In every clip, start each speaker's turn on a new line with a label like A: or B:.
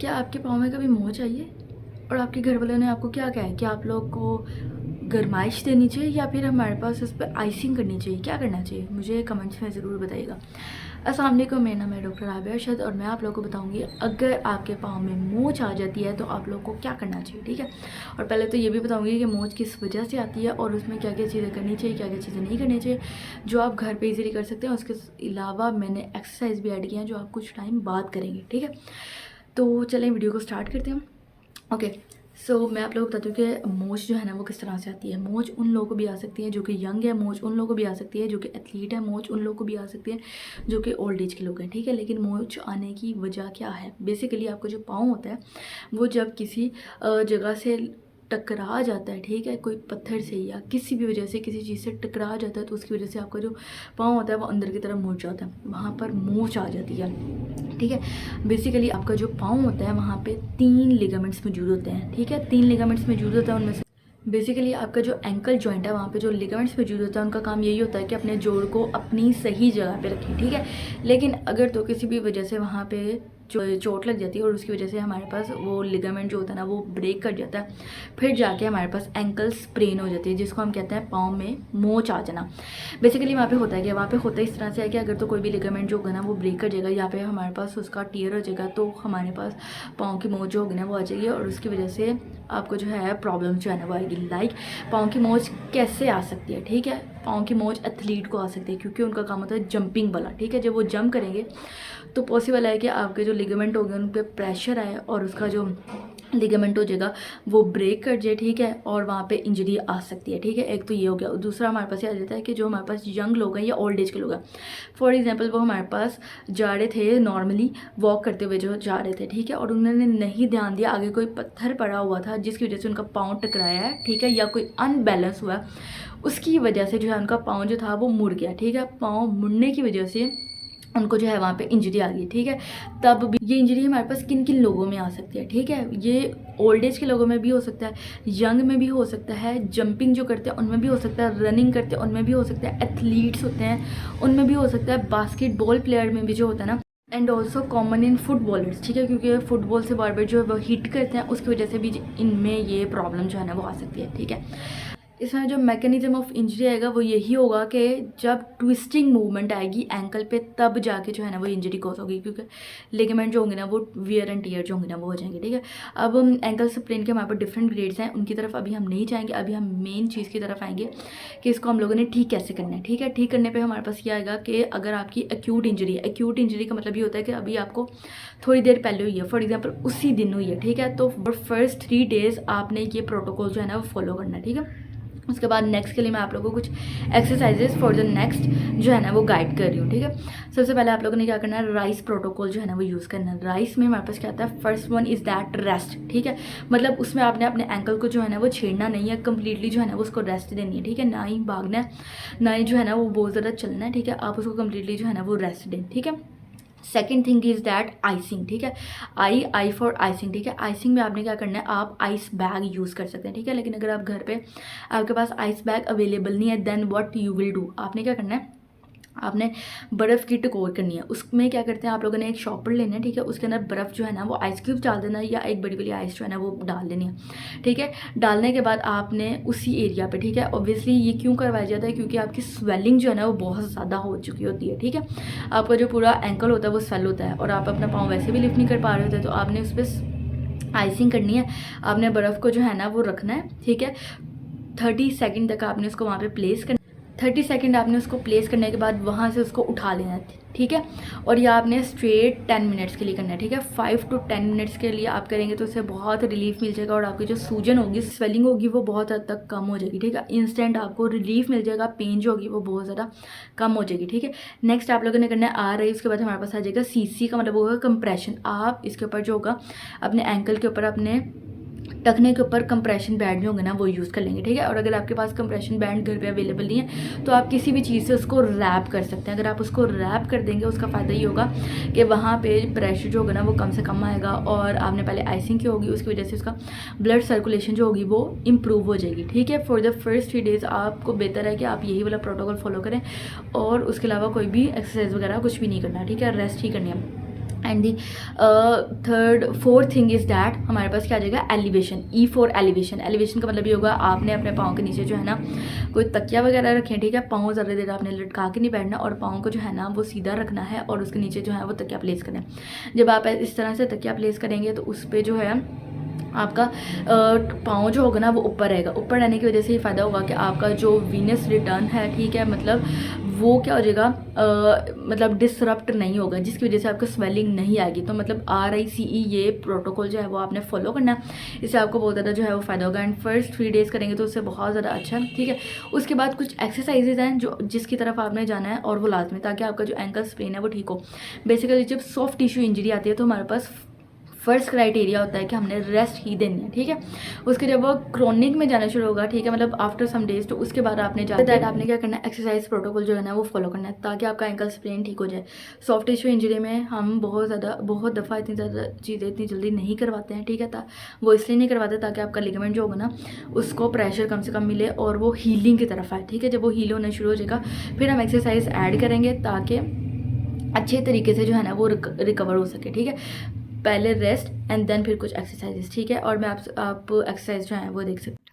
A: क्या आपके पाँव में कभी मोच आई है और आपके घर वालों ने आपको क्या कहा है कि आप लोग को गरमाइश देनी चाहिए या फिर हमारे पास उस पर आइसिंग करनी चाहिए, क्या करना चाहिए? मुझे कमेंट्स में ज़रूर बताइएगा। अस्सलाम वालेकुम, मेरा नाम है डॉक्टर आबिया अरशद और मैं आप लोगों को बताऊंगी अगर आपके पाँव में मोच आ जाती है तो आप लोगों को क्या करना चाहिए, ठीक है। और पहले तो ये भी बताऊंगी कि मोच किस वजह से आती है और उसमें क्या क्या चीज़ें करनी चाहिए, क्या क्या चीज़ें नहीं करनी चाहिए, जो आप घर पे इजीली कर सकते हैं। उसके अलावा मैंने एक्सरसाइज भी ऐड किया है जो आप कुछ टाइम बाद करेंगे, ठीक है। तो चलें वीडियो को स्टार्ट करते हैं। ओके, सो मैं आप लोगों को बताती हूँ कि मोच जो है ना वो किस तरह से आती है। मोच उन लोगों को भी आ सकती है जो कि यंग है, मोच उन लोगों को भी आ सकती है जो कि एथलीट है, मोच उन लोगों को भी आ सकती है जो कि ओल्ड एज के लोग हैं, ठीक है। लेकिन मोच आने की वजह क्या है? बेसिकली आपका जो पाँव होता है वो जब किसी जगह से टकरा जाता है, ठीक है, कोई पत्थर से या किसी भी वजह से किसी चीज़ से टकरा जाता है तो उसकी वजह से आपका जो पाँव होता है वो अंदर की तरफ मुड़ जाता है, वहाँ पर मोच आ जाती है, ठीक है। बेसिकली आपका जो पाँव होता है वहाँ पे 3 लिगामेंट्स मौजूद होते हैं, ठीक है। 3 लिगामेंट्स मौजूद होता है, उनमें से बेसिकली आपका जो एंकल जॉइंट है वहाँ पे जो लिगामेंट्स मौजूद होता है उनका काम यही होता है कि अपने जोड़ को अपनी सही जगह पे रखें, ठीक है। लेकिन अगर तो किसी भी वजह से वहाँ पे जो चोट लग जाती है और उसकी वजह से हमारे पास वो लिगामेंट जो होता है ना वो ब्रेक कर जाता है, फिर जाके हमारे पास एंकल स्प्रेन हो जाती है, जिसको हम कहते हैं पाँव में मोच आ जाना। बेसिकली वहाँ पे होता है कि वहाँ पे होता है इस तरह से है कि अगर तो कोई भी लिगामेंट जो होगा ना वो ब्रेक कर जाएगा या फिर हमारे पास उसका टीयर हो जाएगा तो हमारे पास पाँव की मोच जो होगी ना वो आ जाएगी और उसकी वजह से आपको जो है प्रॉब्लम जो है ना वो आएगी। लाइक पाँव की मोच कैसे आ सकती है, ठीक है। पाँव की मोच एथलीट को आ सकती है क्योंकि उनका काम होता है जंपिंग वाला, ठीक है। जब वो जंप करेंगे तो पॉसिबल है कि आपके जो लिगामेंट होंगे उन पर प्रेशर आए और उसका जो लिगामेंट हो जाएगा वो ब्रेक कर जाए, ठीक है, और वहाँ पे इंजरी आ सकती है, ठीक है। एक तो ये हो गया। दूसरा हमारे पास ये आ जाता है कि जो हमारे पास यंग लोग हैं या ओल्ड एज के लोग हैं, फॉर एग्जांपल वो हमारे पास जा रहे थे नॉर्मली वॉक करते हुए जो जा रहे थे, ठीक है, और उन्होंने नहीं ध्यान दिया, आगे कोई पत्थर पड़ा हुआ था जिसकी वजह से उनका पाँव टकराया है, ठीक है, या कोई अनबैलेंस हुआ, उसकी वजह से जो है उनका पाँव जो था वो मुड़ गया, ठीक है। पाँव मुड़ने की वजह से उनको जो है वहाँ पे इंजरी आ गई, ठीक है। तब भी ये इंजरी हमारे पास किन किन लोगों में आ सकती है, ठीक है। ये ओल्ड एज के लोगों में भी हो सकता है, यंग में भी हो सकता है, जंपिंग जो करते हैं उनमें भी हो सकता है, रनिंग करते हैं उनमें भी हो सकता है, एथलीट्स होते हैं उनमें भी हो सकता है, बास्केटबॉल प्लेयर में भी जो होता है ना, and also common in footballers, ठीक है, क्योंकि फुटबॉल से बार बार जो है वो हिट करते हैं उसकी वजह से भी इनमें ये प्रॉब्लम जो है ना वो आ सकती है, ठीक है। इसमें जो मैकेनिज्म ऑफ इंजरी आएगा वो यही होगा कि जब ट्विस्टिंग मूवमेंट आएगी एंकल पे तब जाके जो है ना वो इंजरी कॉज होगी, क्योंकि लिगामेंट जो होंगे ना वो वियर एंड टियर जो होंगे ना वो हो जाएंगे, ठीक है। अब एंकल स्प्रेन के हमारे पास डिफरेंट ग्रेड्स हैं, उनकी तरफ अभी हम नहीं जाएंगे, अभी हम मेन चीज़ की तरफ आएंगे कि इसको हम लोगों ने ठीक कैसे करना है, ठीक है। ठीक करने पर हमारे पास ये आएगा कि अगर आपकी एक्यूट इंजरी है, एक्यूट इंजरी का मतलब ये होता है कि अभी आपको थोड़ी देर पहले हुई है, फॉर एग्जाम्पल उसी दिन हुई है, ठीक है, तो फर्स्ट 3 डेज आपने ये प्रोटोकॉल जो है ना वो फॉलो करना है, ठीक है। उसके बाद नेक्स्ट के लिए मैं आप लोगों को कुछ एक्सरसाइजेस फॉर द नेक्स्ट जो है ना वो गाइड कर रही हूँ, ठीक है। सबसे पहले आप लोगों ने क्या करना है, राइस प्रोटोकॉल जो है ना वो यूज़ करना है। राइस में हमारे पास क्या आता है, first one is that rest, ठीक है, मतलब उसमें आपने अपने एंकल को जो है ना वो छेड़ना नहीं है, कंप्लीटली जो है ना वो उसको रेस्ट देनी है, ठीक है, ना ही भागना है ना ही जो है ना वो बहुत ज़्यादा चलना है, ठीक है, आप उसको कंप्लीटली जो है ना वो रेस्ट दें, ठीक है। Second thing is that icing, ठीक है, आई फॉर आइसिंग, ठीक है। आइसिंग में आपने क्या करना है, आप आइस बैग यूज़ कर सकते हैं, ठीक है, लेकिन अगर आप घर पे आपके पास आइस बैग अवेलेबल नहीं है then what you will do, आपने क्या करना है, आपने बर्फ़ की टकोर करनी है। उसमें क्या करते हैं आप लोगों ने एक शॉपर लेना है, ठीक है, उसके अंदर बर्फ़ जो है ना वो आइस क्यूब डाल देना है या एक बड़ी वाली आइस जो है ना वो डाल देनी है, ठीक है। डालने के बाद आपने उसी एरिया पे, ठीक है, ऑब्वियसली ये क्यों करवाया जाता है, क्योंकि आपकी स्वेलिंग जो है ना वो बहुत ज़्यादा हो चुकी होती है, ठीक है। आपका जो पूरा एंकल होता है वो स्वेल होता है और आप अपना पाँव वैसे भी लिफ्ट नहीं कर पा रहे होते, तो आपने उस पर आइसिंग करनी है। आपने बर्फ़ को जो है ना वो रखना है, ठीक है, 30 सेकेंड तक आपने उसको वहाँ पे प्लेस करना, 30 सेकेंड आपने उसको प्लेस करने के बाद वहाँ से उसको उठा लेना है, ठीक है। और ये आपने स्ट्रेट 10 मिनट्स के लिए करना है, ठीक है। 5 to 10 मिनट्स के लिए आप करेंगे तो उससे बहुत रिलीफ मिल जाएगा और आपकी जो सूजन होगी, स्वेलिंग होगी वो बहुत हद तक कम हो जाएगी, ठीक है। इंस्टेंट आपको रिलीफ मिल जाएगा, पेन जो होगी वो बहुत ज़्यादा कम हो जाएगी, ठीक है। नेक्स्ट आप लोगों ने करना है आ रही, उसके बाद हमारे पास आ जाएगा सीसी का मतलब होगा कंप्रेशन। आप इसके ऊपर जो होगा अपने एंकल के ऊपर अपने टखने के ऊपर कंप्रेशन बैंड जो होंगे ना वो यूज़ कर लेंगे, ठीक है। और अगर आपके पास कंप्रेशन बैंड घर पे अवेलेबल नहीं है तो आप किसी भी चीज़ से उसको रैप कर सकते हैं। अगर आप उसको रैप कर देंगे उसका फ़ायदा ये होगा कि वहाँ पे प्रेशर जो होगा ना वो कम से कम आएगा और आपने पहले आइसिंग की होगी उसकी वजह से उसका ब्लड सर्कुलेशन जो होगी वो इम्प्रूव हो जाएगी, ठीक है। फॉर द फर्स्ट 3 डेज़ आपको बेहतर है कि आप यही वाला प्रोटोकॉल फॉलो करें और उसके अलावा कोई भी एक्सरसाइज वगैरह कुछ भी नहीं करना, ठीक है, रेस्ट ही करनी है। And the fourth thing is that हमारे पास क्या आ जाएगा, elevation. E for elevation. Elevation का मतलब ये होगा आपने अपने पाँव के नीचे जो है ना कोई तकिया वगैरह रखें, ठीक है। पाँव ज़्यादा देर आपने लटका के नहीं बैठना और पाँव को जो है ना वो सीधा रखना है और उसके नीचे जो है वो तकिया प्लेस करना है। जब आप इस तरह से तकिया प्लेस करेंगे तो उस पर जो है आपका पाँव जो होगा ना वो ऊपर रहेगा। ऊपर रहने की वजह से ये फ़ायदा होगा कि आपका जो वीनस रिटर्न है, ठीक है, मतलब वो क्या हो जाएगा, मतलब डिसरप्ट नहीं होगा, जिसकी वजह से आपको स्वेलिंग नहीं आएगी। तो मतलब RICE ये प्रोटोकॉल जो है वो आपने फॉलो करना है, इससे आपको बहुत ज़्यादा जो है वो फ़ायदा होगा। एंड फर्स्ट 3 डेज़ करेंगे तो उससे बहुत ज़्यादा अच्छा है, ठीक है। उसके बाद कुछ एक्सरसाइजेज हैं जो जिसकी तरफ आपने जाना है और वो लाजमी, ताकि आपका जो एंकल स्प्रेन है वो ठीक हो। बेसिकली जब सॉफ्ट टिश्यू इंजरी आती है तो हमारे पास फर्स्ट क्राइटेरिया होता है कि हमने रेस्ट ही देनी है, ठीक है। उसके जब वो क्रोनिक में जाना शुरू होगा, ठीक है, मतलब आफ्टर सम डेज, तो उसके बाद आपने आपने क्या करना है, एक्सरसाइज प्रोटोकॉल जो है ना वो फॉलो करना है ताकि आपका एंकल स्प्रेन ठीक हो जाए। सॉफ्ट टिश्यू इंजरी में हम बहुत दफ़ा इतनी ज़्यादा चीज़ें इतनी जल्दी नहीं करवाते हैं, ठीक है। वो इसलिए नहीं करवाते ताकि आपका लिगामेंट जो होगा ना उसको प्रेशर कम से कम मिले और वो हीलिंग की तरफ आए, ठीक है। जब वो हील होना शुरू हो जाएगा फिर हम एक्सरसाइज ऐड करेंगे ताकि अच्छे तरीके से जो है ना वो रिकवर हो सके, ठीक है। पहले रेस्ट एंड देन फिर कुछ एक्सरसाइजेस, ठीक है। और मैं आप एक्सरसाइज जो है वो देख सकते हैं।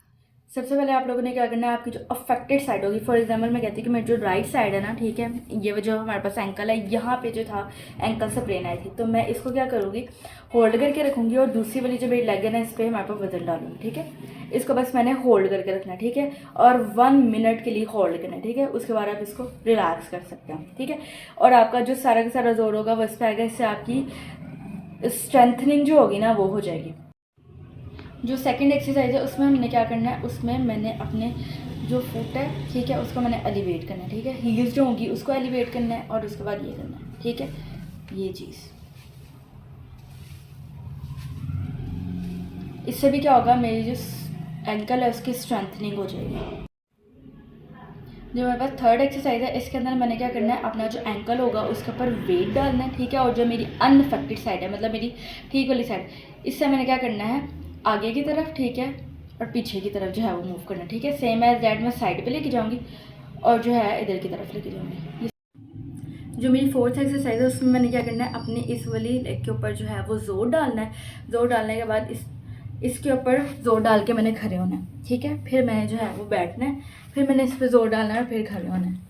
A: सबसे पहले आप लोगों ने क्या करना है, आपकी जो अफेक्टेड साइड होगी, फॉर एग्जांपल मैं कहती हूँ कि मेरी जो राइट साइड है ना, ठीक है, ये जो हमारे पास एंकल है, यहाँ पे जो था एंकल से प्लेन आई थी, तो मैं इसको क्या करूँगी, होल्ड करके रखूँगी और दूसरी वाली जो मेरी लेग है ना इस पर हमारे पास वजन डालूंगी, ठीक है। इसको बस मैंने होल्ड करके रखना है, ठीक है, और 1 मिनट के लिए होल्ड करना है, ठीक है। उसके बाद आप इसको रिलैक्स कर सकते हैं, ठीक है। और आपका जो सारा का सारा जोर होगा वो इस पर आएगा, इससे आपकी स्ट्रेंथनिंग जो होगी ना वो हो जाएगी। जो सेकंड एक्सरसाइज है उसमें हमने क्या करना है, उसमें मैंने अपने जो फुट है, ठीक है, उसको मैंने एलिवेट करना है, ठीक है। हील्स जो होगी उसको एलिवेट करना है और उसके बाद ये करना है, ठीक है, ये चीज़। इससे भी क्या होगा, मेरी जो एंकल है उसकी स्ट्रेंथनिंग हो जाएगी। जो मेरे पास थर्ड एक्सरसाइज है इसके अंदर मैंने क्या करना है, अपना जो एंकल होगा उसके ऊपर वेट डालना है, ठीक है। और जो मेरी अनअफेक्टेड साइड है, मतलब मेरी ठीक वाली साइड, इससे मैंने क्या करना है, आगे की तरफ, ठीक है, और पीछे की तरफ जो है वो मूव करना है, ठीक है। सेम एज दैट मैं साइड पे लेके जाऊंगी और जो है इधर की तरफ लेके जाऊंगी। जो मेरी फोर्थ एक्सरसाइज है उसमें मैंने क्या करना है, अपने इस वाली लेग के ऊपर जो है वो जोर डालना है। जोर डालने के बाद इसके ऊपर जोर डाल के मैंने खड़े होना है, ठीक है। फिर मैंने जो है वो बैठना है, फिर मैंने इस पर जोर डालना है, फिर खड़े होना है।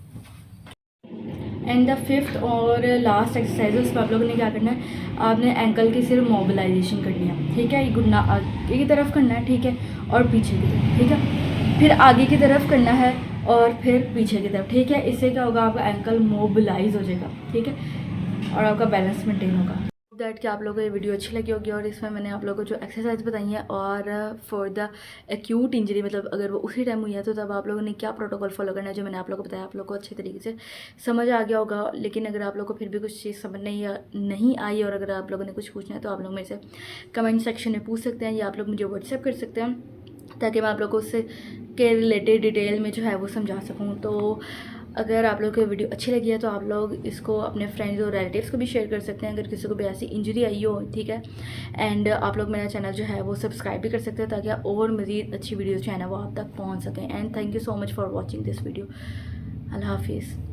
A: एंड द फिफ्थ और लास्ट एक्सरसाइज है उसमें आप लोगों ने क्या करना है, आपने एंकल की सिर्फ मोबिलाइजेशन करनी है, ठीक है। ये घुटना आगे की तरफ करना है, ठीक है, और पीछे की तरफ, ठीक है। फिर आगे की तरफ करना है और फिर पीछे की तरफ, ठीक है। इससे क्या होगा, आपका एंकल मोबिलाइज हो जाएगा, ठीक है, और आपका बैलेंस मेंटेन होगा। दैट कि आप लोगों को ये वीडियो अच्छी लगी होगी और इसमें मैंने आप लोगों को जो एक्सरसाइज बताई है और फॉर द एक्यूट इंजरी, मतलब अगर वो उसी टाइम हुई है तो तब आप लोगों ने क्या प्रोटोकॉल फॉलो करना है, जो मैंने आप लोगों को बताया, आप लोगों को अच्छे तरीके से समझ आ गया होगा। लेकिन अगर आप लोगों को फिर भी कुछ चीज़ समझ नहीं आई और अगर आप लोगों ने कुछ पूछना है तो आप लोग मेरे से कमेंट सेक्शन में पूछ सकते हैं या आप लोग मुझे व्हाट्सएप कर सकते हैं ताकि मैं आप लोगों को उससे के रिलेटेड डिटेल में जो है वो समझा सकूँ। तो अगर आप लोग को वीडियो अच्छी लगी है तो आप लोग इसको अपने फ्रेंड्स और रिलेटिव्स को भी शेयर कर सकते हैं अगर किसी को भी ऐसी इंजरी आई हो, ठीक है। एंड आप लोग मेरा चैनल जो है वो सब्सक्राइब भी कर सकते हैं ताकि और मज़ीद अच्छी वीडियोज़ जो है ना वो आप तक पहुंच सकें। And thank you so much for watching this video. अल्लाह हाफिज़।